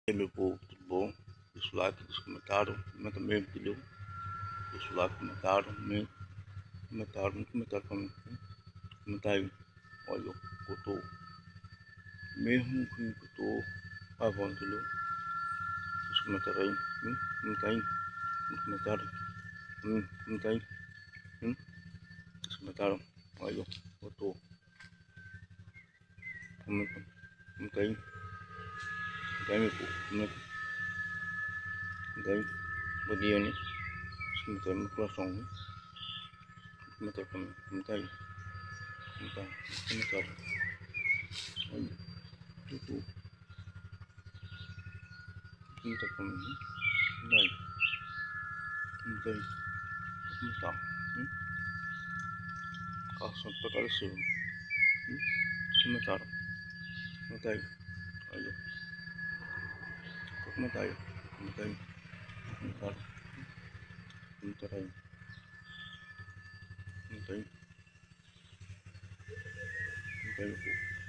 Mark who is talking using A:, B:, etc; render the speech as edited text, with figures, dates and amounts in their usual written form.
A: Meu povo, tudo bom? Deixa o like, deixa o comentário, comenta mesmo, entendeu? Deixa o like, comentário, mesmo, comentário pra mim, né? Comenta aí, olha, eu tô, mesmo que eu tô gravando, entendeu? Deixa o comentário aí, comenta aí, comentário, comenta aí, deixa o comentário, olha, eu tô, comenta aí, meu povo, comenta aí, bom dia, né? Deixa o comentário no coração, né? Comentário pra mim, comenta aí, comentário, olha, eu tô. Não tem como, né? Daí, não tem como tá, né? Calção pra cada seu, comentaram, comenta aí, olha, comenta aí, comenta aí, comentaram, comenta aí, comenta aí, comenta aí,